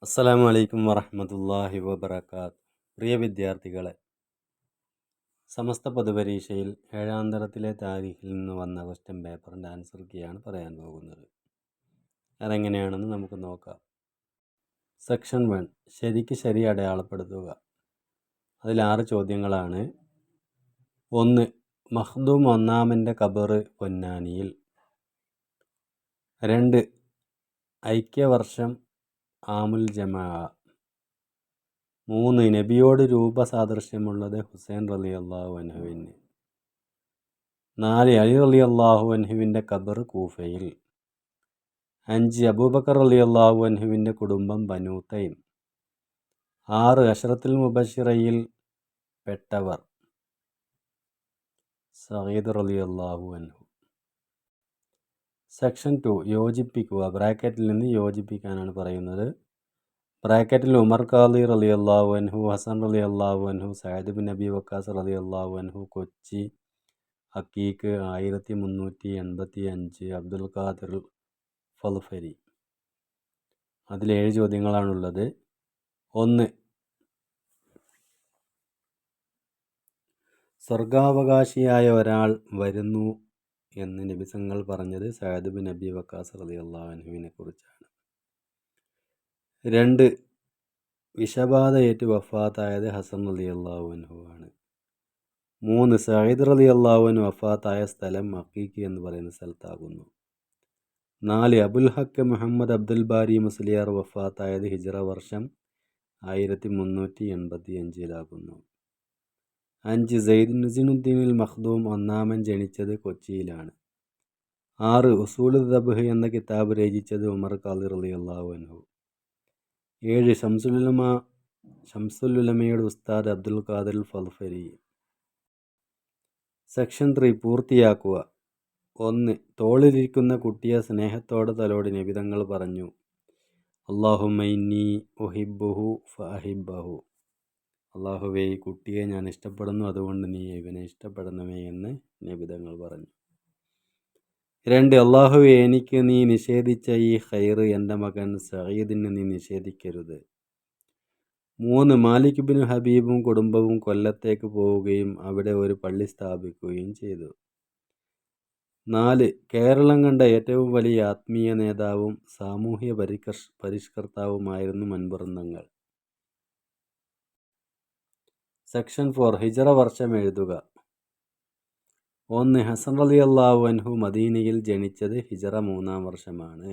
അസ്സലാമു അലൈക്കും വറഹ്മത്തുള്ളാഹി വബറകാത്ത്. പ്രിയ വിദ്യാർത്ഥികളെ, സമസ്ത പൊതുപരീക്ഷയിൽ 7ാം തരത്തിലെ താരീഖിൽ നിന്ന് വന്ന ക്വസ്റ്റ്യൻ പേപ്പറിൻ്റെ ആൻസർ കീയാണ് പറയാൻ പോകുന്നത്. അതെങ്ങനെയാണെന്ന് നമുക്ക് നോക്കാം. സെക്ഷൻ 1, ശരിക്ക് ശരി അടയാളപ്പെടുത്തുക. അതിൽ 6 ചോദ്യങ്ങളാണ്. 1. മഖ്ദൂം ഒന്നാമൻ്റെ ഖബർ പൊന്നാനിയിൽ. 2. ഐക്യവർഷം ആമുൽ ജമാഅ. 3. നബിയോട് രൂപസാദൃശ്യമുള്ളത് ഹുസൈൻ റളിയല്ലാഹു അൻഹുവിന്. 4. അലി റളിയല്ലാഹു അൻഹുവിൻ്റെ ഖബർ കൂഫയിൽ. 5. അബൂബക്കർ റളിയല്ലാഹു അൻഹുവിൻ്റെ കുടുംബം ബനൂ തൈം. 6. അശ്റത്തുൽ മുബശ്ശിറയിൽ പെട്ടവർ സഈദ് റളിയല്ലാഹു അൻഹു. സെക്ഷൻ 2, യോജിപ്പിക്കുക. ബ്രാക്കറ്റിൽ നിന്ന് യോജിപ്പിക്കാനാണ് പറയുന്നത്. ബ്രാക്കറ്റിൽ ഉമർ ഖാദി റളിയല്ലാഹു അൻഹു, ഹസൻ റളിയല്ലാഹു അൻഹു, സഅദ് ബിൻ അബി വക്കാസ് റളിയല്ലാഹു അൻഹു, കൊച്ചി ഹക്കീക്ക് 1385, അബ്ദുൽ ഖാദിർ ഫൽഫരി. അതിൽ 7 ചോദ്യങ്ങളാണുള്ളത്. 1. സ്വർഗാവകാശിയായ ഒരാൾ വരുന്നു എന്ന് നബി തങ്ങൾ പറഞ്ഞത് സഅദ് ബിൻ അബി വക്കാസ് റളിയല്ലാഹു അൻഹുവിനെ കുറിച്ചാണ്. 2. വിഷബാധയേറ്റ് വഫാത്തായത് ഹസൻ റളിയല്ലാഹു അൻഹു ആണ്. 3. സഈദ് റളിയല്ലാഹു അൻഹു വഫാത്തായ സ്ഥലം അഖീഖ് എന്ന് പറയുന്ന സ്ഥലത്താകുന്നു. 4. അബുൽ ഹക്ക് മുഹമ്മദ് അബ്ദുൽ ബാരി മുസ്ലിയാർ വഫാത്തായത് ഹിജ്റ വർഷം 1385 5. സൈനുദ്ദീനുൽ മഖ്ദൂം ഒന്നാമൻ ജനിച്ചത് കൊച്ചിയിലാണ്. 6. ഉസൂലുൽ ദബ്ഹ് എന്ന കിതാബ് രചിച്ചത് ഉമർ ഖാദി റളിയല്ലാഹു അൻഹു. 7. ശംസുൽ ഉലമയുടെ ഉസ്താദ് അബ്ദുൽ ഖാദിർ ഫൽഫരി. സെക്ഷൻ 3, പൂർത്തിയാക്കുക. 1. തോളിലിരിക്കുന്ന കുട്ടിയെ സ്നേഹത്തോടെ തലോടി നബി തങ്ങൾ പറഞ്ഞു, അല്ലാഹുമ്മ ഇന്നി ഉഹിബ്ബുഹു ഫഅഹിബ്ബഹു. അല്ലാഹുവേ, ഈ കുട്ടിയെ ഞാൻ ഇഷ്ടപ്പെടുന്നു, അതുകൊണ്ട് നീ ഇവനെ ഇഷ്ടപ്പെടണമേ എന്ന് നബി തങ്ങൾ പറഞ്ഞു. 2. അല്ലാഹുവേ, എനിക്ക് നീ നിഷേധിച്ച ഈ ഖൈർ എൻ്റെ മകൻ സഈദിന് നീ നിഷേധിക്കരുത്. 3. മാലിക് ബിൻ ഹബീബും കുടുംബവും കൊല്ലത്തേക്ക് പോവുകയും അവിടെ ഒരു പള്ളി സ്ഥാപിക്കുകയും ചെയ്തു. 4. കേരളം കണ്ട ഏറ്റവും വലിയ ആത്മീയ നേതാവും സാമൂഹ്യ പരിഷ്കർത്താവുമായിരുന്നു മൻപുറന്തങ്ങൾ. സെക്ഷൻ 4, ഹിജ്റ വർഷം എഴുതുക. 1. ഹസൻ റളിയല്ലാഹു അൻഹു മദീനയിൽ ജനിച്ചത് ഹിജ്റ 3-ാം വർഷമാണ്.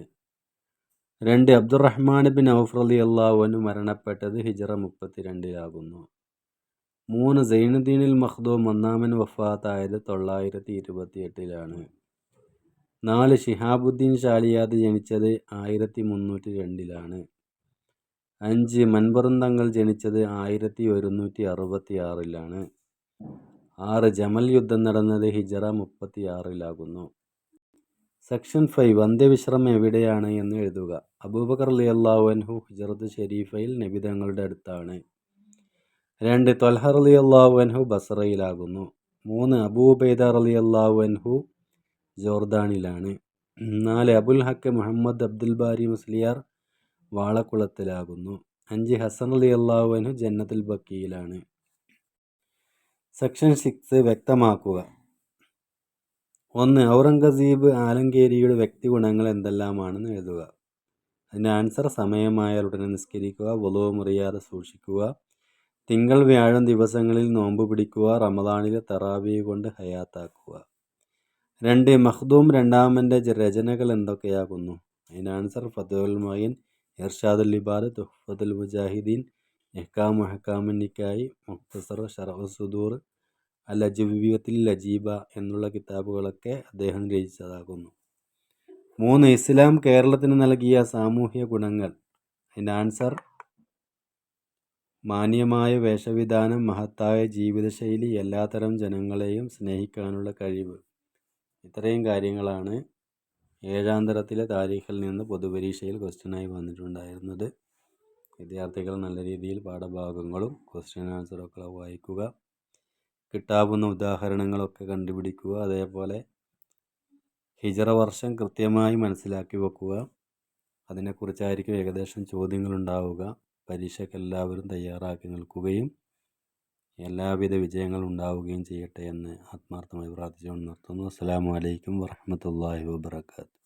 2. അബ്ദുറഹ്മാൻ ബിൻ ഔഫ് റളിയല്ലാഹു അൻഹു മരണപ്പെട്ടത് ഹിജ്റ 32-ലാകുന്നു. 3. സൈനുദ്ദീനുൽ മഖ്ദൂം ഒന്നാമൻ വഫാത്തായത് 928-ലാണ്. 4. ശിഹാബുദ്ദീൻ ഷാലിയാദ് ജനിച്ചത് 1302-ലാണ്. 5. മൻപുറന്തങ്ങൾ ജനിച്ചത് 1166-ലാണ്. 6. ജമൽ യുദ്ധം നടന്നത് ഹിജ്റ 36-ലാകുന്നു. സെക്ഷൻ 5, അന്ത്യവിശ്രമം എവിടെയാണ് എന്ന് എഴുതുക. അബൂബക്കർ റളിയല്ലാഹു അൻഹു ഹിജ്റത്ത് ഷരീഫയിൽ നബി തങ്ങളുടെ അടുത്താണ്. 2. ത്വൽഹ റളിയല്ലാഹു അൻഹു ബസ്രയിലാകുന്നു. 3. അബൂ ഉബൈദ റളിയല്ലാഹു അൻഹു ജോർദാനിലാണ്. 4. അബുൽ ഹക്ക് മുഹമ്മദ് അബ്ദുൽ ബാരി മുസ്ലിയാർ വാളക്കുളത്തിലാകുന്നു. 5. ഹസൻ റളിയല്ലാഹു അൻഹു ജന്നത്തുൽ ബഖീയിലാണ്. സെക്ഷൻ 6, വ്യക്തമാക്കുക. 1. ഔറംഗസീബ് ആലങ്കേരിയുടെ വ്യക്തിഗുണങ്ങൾ എന്തെല്ലാമാണെന്ന് എഴുതുക. അതിൻ്റെ ആൻസർ: സമയമായാൽ ഉടനെ നിസ്കരിക്കുക, വുളൂ മുറിയാതെ സൂക്ഷിക്കുക, തിങ്കൾ വ്യാഴം ദിവസങ്ങളിൽ നോമ്പ് പിടിക്കുക, റമദാനിലെ തറാവീഹ് കൊണ്ട് ഹയാത്താക്കുക. 2. മഖ്ദൂം രണ്ടാമൻ്റെ രചനകൾ എന്തൊക്കെയാകുന്നു? അതിൻ്റെ ആൻസർ: ഫത്ഹുൽ മുഈൻ, ഇർഷാദുൽ ഇബാദ്, തുഹ്ഫത്തുൽ മുജാഹിദീൻ, ഇഹ്കാമു അഹ്കാമിൻ നിക്കാഹ്, മുഖ്തസർ ശറഉസ് സുദൂർ, അൽ അജ്വിബത്തുൽ അജീബ എന്നുള്ള കിതാബുകളൊക്കെ അദ്ദേഹം രചിച്ചതാകുന്നു. 3. ഇസ്ലാം കേരളത്തിന് നൽകിയ സാമൂഹ്യ ഗുണങ്ങൾ. അതിൻ്റെ ആൻസർ: മാന്യമായ വേഷവിധാനം, മഹത്തായ ജീവിതശൈലി, എല്ലാത്തരം ജനങ്ങളെയും സ്നേഹിക്കാനുള്ള കഴിവ്. ഇത്രയും കാര്യങ്ങളാണ് 7ാം തരത്തിലെ താരീഖിൽ നിന്ന് പൊതുപരീക്ഷയിൽ ക്വസ്റ്റ്യനായി വന്നിട്ടുണ്ടായിരുന്നത്. വിദ്യാർത്ഥികൾ നല്ല രീതിയിൽ പാഠഭാഗങ്ങളും ക്വസ്റ്റ്യൻ ആൻസറൊക്കെ വായിക്കുക, കിട്ടാവുന്ന ഉദാഹരണങ്ങളൊക്കെ കണ്ടുപിടിക്കുക. അതേപോലെ ഹിജ്റ വർഷം കൃത്യമായി മനസ്സിലാക്കി വെക്കുക. അതിനെക്കുറിച്ചായിരിക്കും ഏകദേശം ചോദ്യങ്ങളുണ്ടാവുക. പരീക്ഷയ്ക്ക് എല്ലാവരും തയ്യാറാക്കി നിൽക്കുകയും എല്ലാവിധ വിജയങ്ങളും ഉണ്ടാവുകയും ചെയ്യട്ടെ എന്ന് ആത്മാർത്ഥമായി പ്രാർത്ഥിച്ചുകൊണ്ട് നിർത്തുന്നു. അസ്സലാമു അലൈക്കും വറഹ്മത്തുള്ളാഹി വബറകാതുഹു.